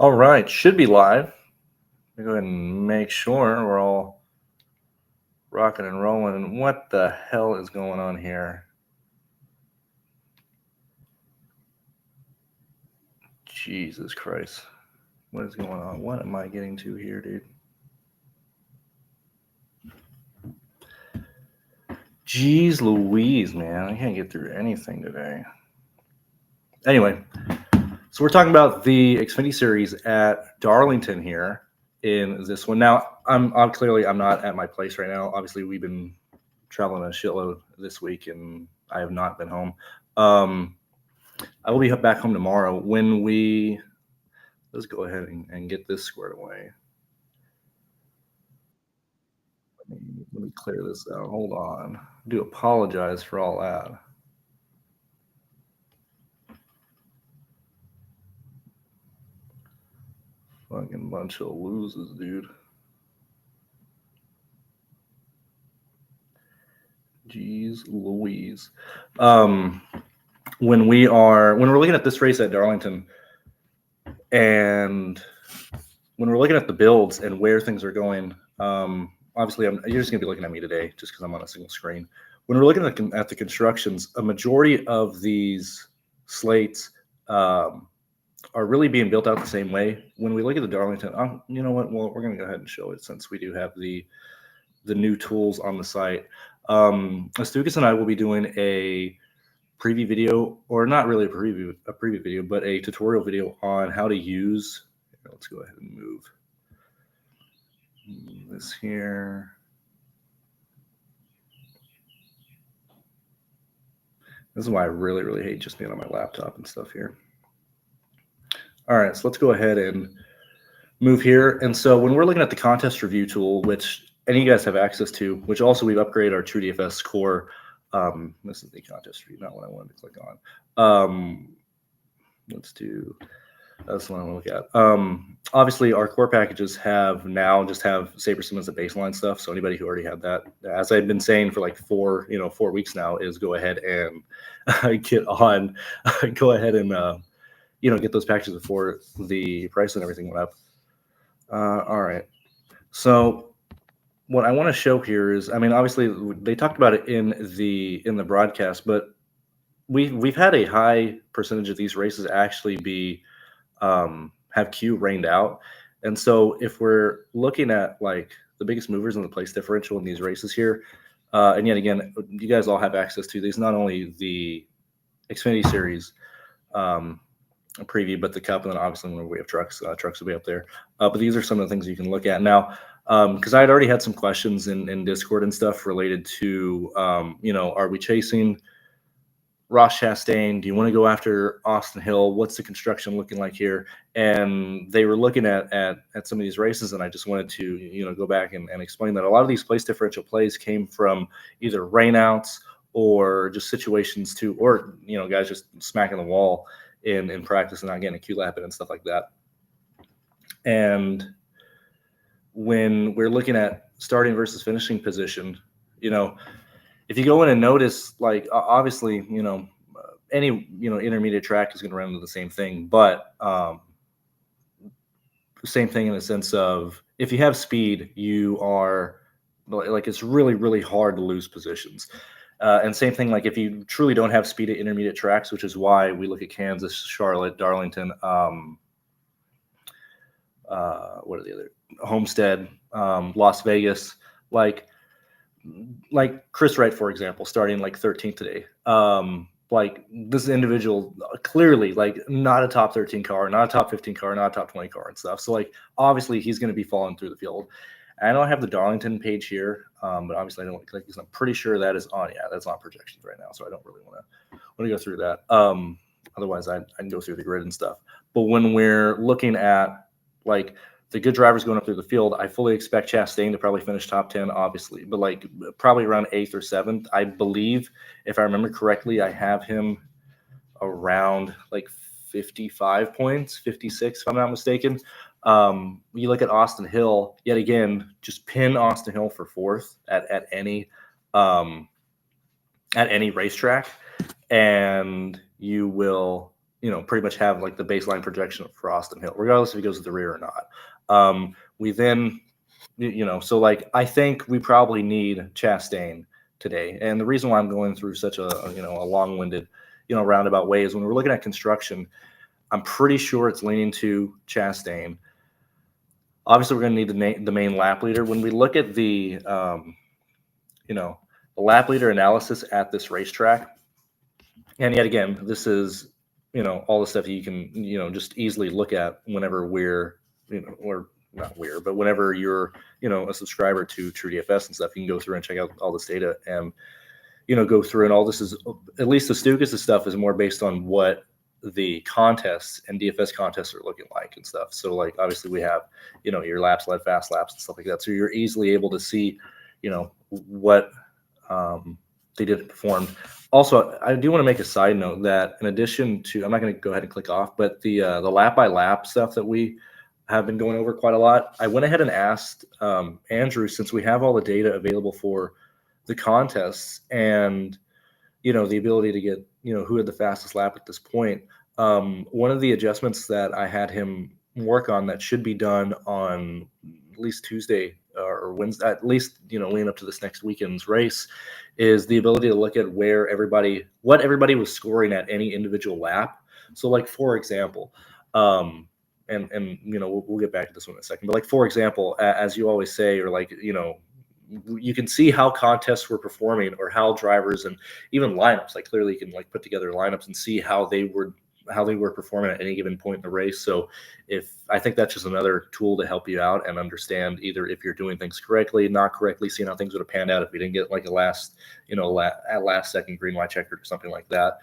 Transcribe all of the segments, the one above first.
All right, should be live. Let me go ahead and make sure we're all rocking and rolling. What the hell is going on here? Jesus Christ. What is going on? What am I getting to here, dude? Jeez Louise, man. I can't get through anything today. Anyway, so we're talking about the Xfinity series at Darlington here in this one. Now, I'm not at my place right now. Obviously, we've been traveling a shitload this week, and I have not been home. I will be back home tomorrow. Let's go ahead and get this squared away. Let me clear this out. Hold on. I do apologize for all that. Fucking bunch of losers, dude. Jeez Louise. When we're looking at this race at Darlington, and when we're looking at the builds and where things are going, obviously you're just gonna be looking at me today just because I'm on a single screen. When we're looking at the constructions, a majority of these slates are really being built out the same way. When we look at the Darlington, you know what? Well, we're gonna go ahead and show it since we do have the new tools on the site. Astukas and I will be doing a preview video, or not really a preview video, but a tutorial video on how to use. Let's go ahead and move this here. This is why I really, really hate just being on my laptop and stuff here. All right, so let's go ahead and move here. And so when we're looking at the contest review tool, which any of you guys have access to, which also we've upgraded our TrueDFS score. This is the contest review, not what I wanted to click on. Let's do, that's what I want to look at. Obviously, our core packages just have Sabre Simmons at baseline stuff. So anybody who already had that, as I've been saying for like 4 weeks now, is go ahead and go ahead and get those packages before the price and everything went up. All right. So what I want to show here is, I mean, obviously they talked about it in the broadcast, but we've had a high percentage of these races actually be have Q rained out. And so if we're looking at like the biggest movers in the place differential in these races here, and yet again, you guys all have access to these, not only the Xfinity series preview, but the Cup, and then obviously when we have trucks will be up there. But these are some of the things you can look at now. Because I had already had some questions in Discord and stuff related to, are we chasing Ross Chastain? Do you want to go after Austin Hill? What's the construction looking like here? And they were looking at some of these races, and I just wanted to, go back and explain that a lot of these place differential plays came from either rainouts or just situations or guys just smacking the wall in practice and not getting a Q lap and stuff like that. And when we're looking at starting versus finishing position, if you go in and notice, like obviously, any intermediate track is going to run into the same thing, but same thing in the sense of if you have speed, you are like it's really, really hard to lose positions. And same thing, like if you truly don't have speed at intermediate tracks, which is why we look at Kansas, Charlotte, Darlington, what are the other? Homestead, Las Vegas, like Chris Wright, for example, starting like 13th today. Like this individual clearly like not a top 13 car, not a top 15 car, not a top 20 car and stuff. So like obviously he's going to be falling through the field. I don't have the Darlington page here, but obviously I don't click because I'm pretty sure that is on. Yeah, that's on projections right now, so I don't really want to go through that. Otherwise I can go through the grid and stuff. But when we're looking at like the good drivers going up through the field, I fully expect Chastain to probably finish top 10, obviously, but like probably around 8th or 7th. I believe, if I remember correctly, I have him around like 55 points, 56, if I'm not mistaken. You look at Austin Hill, yet again, just pin Austin Hill for 4th at any racetrack, and you will pretty much have like the baseline projection of Frost and Hill, regardless if he goes to the rear or not. We then, so like I think we probably need Chastain today, and the reason why I'm going through such a long-winded, roundabout way is when we're looking at construction, I'm pretty sure it's leaning to Chastain. Obviously, we're going to need the main lap leader. When we look at the the lap leader analysis at this racetrack, and yet again, this is all the stuff you can just easily look at whenever we're or not we're, but whenever you're a subscriber to TrueDFS and stuff, you can go through and check out all this data and go through, and all this is, at least the Stukas stuff is more based on what the contests and DFS contests are looking like and stuff. So like obviously we have your laps led, fast laps and stuff like that, so you're easily able to see what they did perform. Also, I do want to make a side note that in addition to, I'm not going to go ahead and click off, but the lap by lap stuff that we have been going over quite a lot, I went ahead and asked Andrew, since we have all the data available for the contests and the ability to get who had the fastest lap at this point, one of the adjustments that I had him work on that should be done on at least Tuesday or Wednesday, at least leading up to this next weekend's race, is the ability to look at what everybody was scoring at any individual lap. So like for example, and we'll get back to this one in a second, but like for example, as you always say, or like you can see how contests were performing or how drivers and even lineups, like clearly you can like put together lineups and see how they were performing at any given point in the race. So I think that's just another tool to help you out and understand either if you're doing things correctly, not correctly, seeing how things would have panned out if we didn't get like a last second green white checkered or something like that.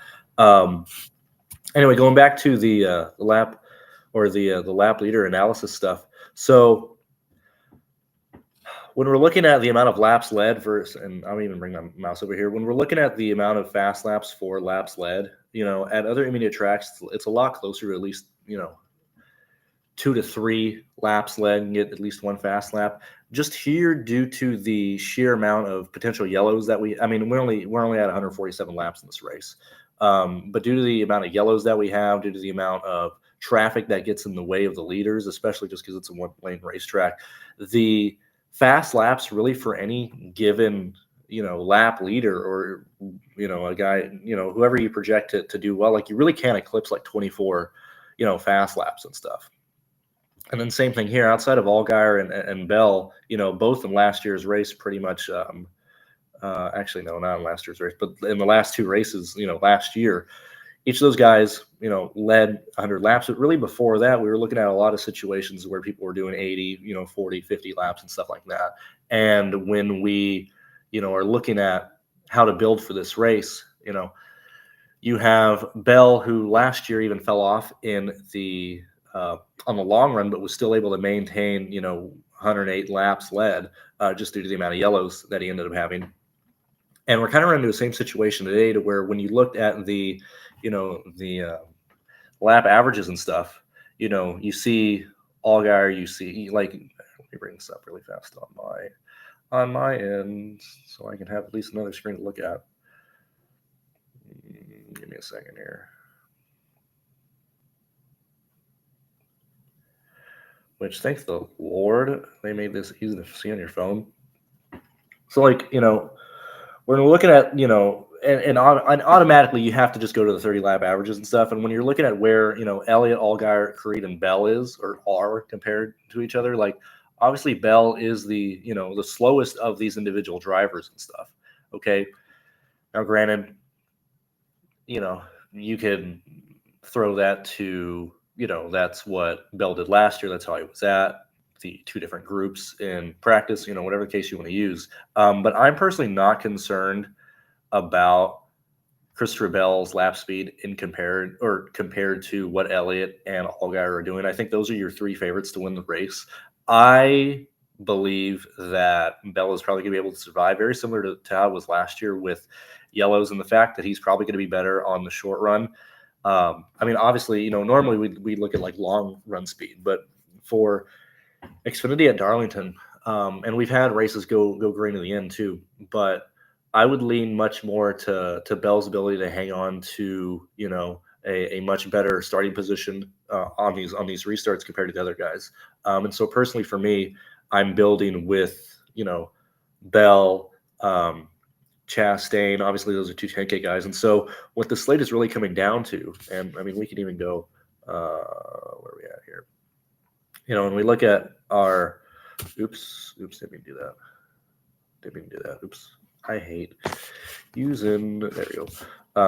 Anyway, going back to the lap or the lap leader analysis stuff. So when we're looking at the amount of laps led versus, and I'll even bring my mouse over here, when we're looking at the amount of fast laps for laps led, at other intermediate tracks, it's a lot closer to at least, 2 to 3 laps led and get at least one fast lap. Just here, due to the sheer amount of potential yellows that we're only at 147 laps in this race. But due to the amount of yellows that we have, due to the amount of traffic that gets in the way of the leaders, especially just because it's a one-lane racetrack, the fast laps really for any given lap leader or a guy whoever you project to do well, like you really can't eclipse like 24 fast laps and stuff. And then same thing here, outside of Allgaier and Bell, both in last year's race pretty much actually no, not in last year's race, but in the last 2 races last year, each of those guys led 100 laps. But really before that, we were looking at a lot of situations where people were doing 80 40 50 laps and stuff like that. And when we are looking at how to build for this race, you have Bell, who last year even fell off in the on the long run, but was still able to maintain 108 laps led just due to the amount of yellows that he ended up having. And we're kind of running into the same situation today, to where when you looked at the lap averages and stuff, you see Allgaier, you see let me bring this up really fast on my end so I can have at least another screen to look at. Give me a second here. Which, thanks the Lord, they made this easy to see on your phone. So when we're looking at, and automatically you have to just go to the 30 lap averages and stuff. And when you're looking at where, Elliott, Allgaier, Creed, and Bell are compared to each other, like obviously Bell is the slowest of these individual drivers and stuff. Okay. Now, granted, you can throw that to, that's what Bell did last year. That's how he was at the 2 different groups in practice, whatever case you want to use. But I'm personally not concerned about Christopher Bell's lap speed compared to what Elliott and Allgaier are doing. I think those are your 3 favorites to win the race. I believe that Bell is probably going to be able to survive, very similar to how it was last year with yellows, and the fact that he's probably going to be better on the short run. Obviously, normally we look at like long run speed, but for Xfinity at Darlington, and we've had races go green to the end too, but I would lean much more to Bell's ability to hang on to, a much better starting position on these restarts compared to the other guys. And so personally for me, I'm building with, Bell, Chastain. Obviously, those are two 10K guys. And so what the slate is really coming down to, and I mean, we can even go, where are we at here? When we look at our, oops, didn't mean to do that. Oops. I hate using, there we go,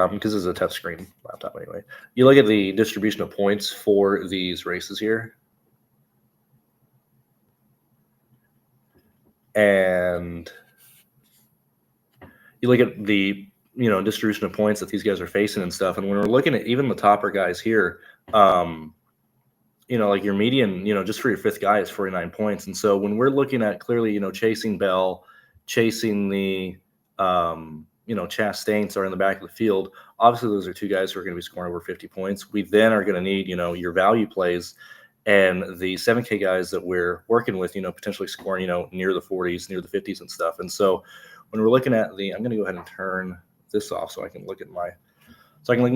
because it's a touchscreen laptop anyway. You look at the distribution of points for these races here, and you look at the distribution of points that these guys are facing and stuff. And when we're looking at even the topper guys here, like your median, just for your fifth guy is 49 points. And so when we're looking at clearly, chasing Bell, chasing the, Chastain are in the back of the field, obviously those are two guys who are going to be scoring over 50 points. We then are going to need, your value plays and the 7K guys that we're working with, potentially scoring, near the 40s, near the 50s and stuff. And so when we're looking at I'm going to go ahead and turn this off so I can look at my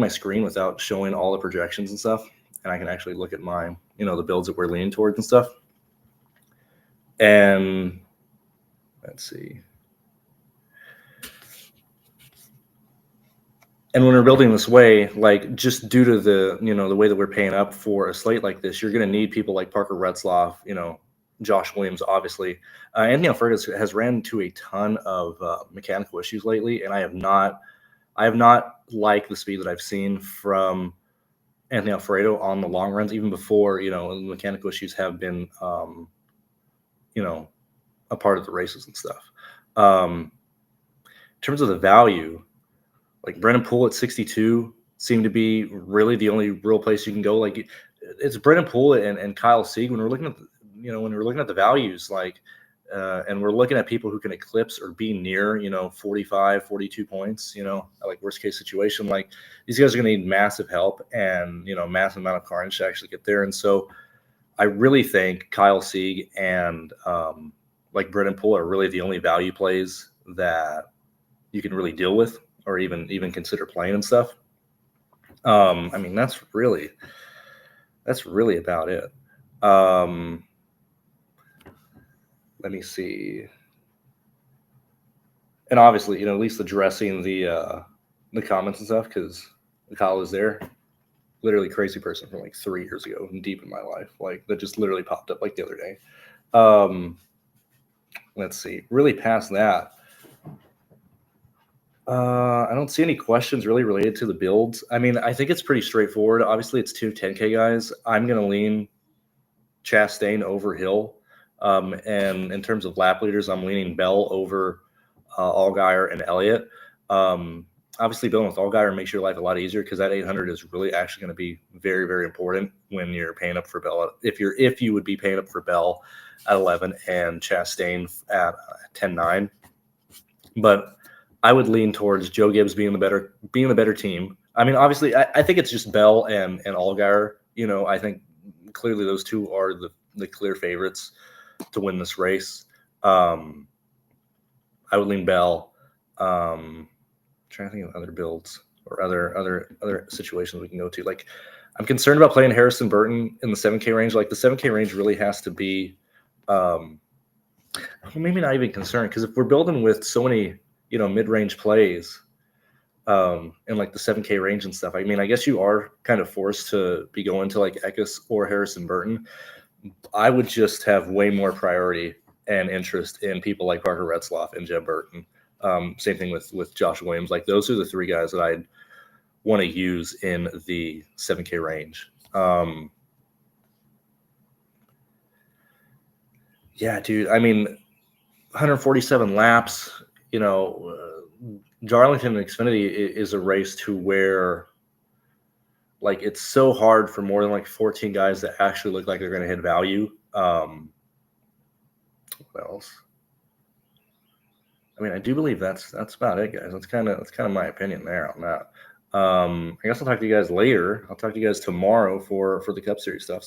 screen without showing all the projections and stuff. And I can actually look at my, the builds that we're leaning towards and stuff. And let's see. And when we're building this way, like just due to the, the way that we're paying up for a slate like this, you're going to need people like Parker Retzlaff, Josh Williams, obviously. Anthony Alfredo has ran into a ton of mechanical issues lately, and I have not liked the speed that I've seen from Anthony Alfredo on the long runs, even before, the mechanical issues have been, a part of the races and stuff. In terms of the value, like Brennan Poole at 62 seemed to be really the only real place you can go. Like it's Brennan Poole and Kyle Sieg. When we're looking at, the values, like, and we're looking at people who can eclipse or be near, 45, 42 points, like worst case situation, like these guys are going to need massive help and, massive amount of carnage to actually get there. And so I really think Kyle Sieg and like Brennan Poole are really the only value plays that you can really deal with or even consider playing and stuff. I mean, that's really about it. Let me see. And obviously, at least addressing the comments and stuff, because Kyle is there. Literally crazy person from like 3 years ago and deep in my life. Like that just literally popped up like the other day. Let's see. Really past that. I don't see any questions really related to the builds. I mean, I think it's pretty straightforward. Obviously, it's two 10K guys. I'm going to lean Chastain over Hill. And in terms of lap leaders, I'm leaning Bell over Allgaier and Elliott. Obviously, building with Allgaier makes your life a lot easier because that 800 is really actually going to be very, very important when you're paying up for Bell. If you would be paying up for Bell at 11 and Chastain at 10.9. But I would lean towards Joe Gibbs being the better team. I mean, obviously, I think it's just Bell and Allgaier. I think clearly those two are the clear favorites to win this race. I would lean Bell. Trying to think of other builds or other situations we can go to. Like, I'm concerned about playing Harrison Burton in the 7K range. Like, the 7K range really has to be, maybe not even concerned, because if we're building with so many, mid-range plays, in like the 7K range and stuff, I mean, I guess you are kind of forced to be going to like Eckes or Harrison Burton. I would just have way more priority and interest in people like Parker Retzlaff and Jeb Burton. Same thing with Josh Williams. Like, those are the three guys that I'd want to use in the 7K range. Yeah, dude. I mean, 147 laps. Darlington and Xfinity is a race to where, like, it's so hard for more than like 14 guys that actually look like they're going to hit value. What else? I mean, I do believe that's about it, guys. That's kind of my opinion there on that. I guess I'll talk to you guys later. I'll talk to you guys tomorrow for the Cup Series stuff.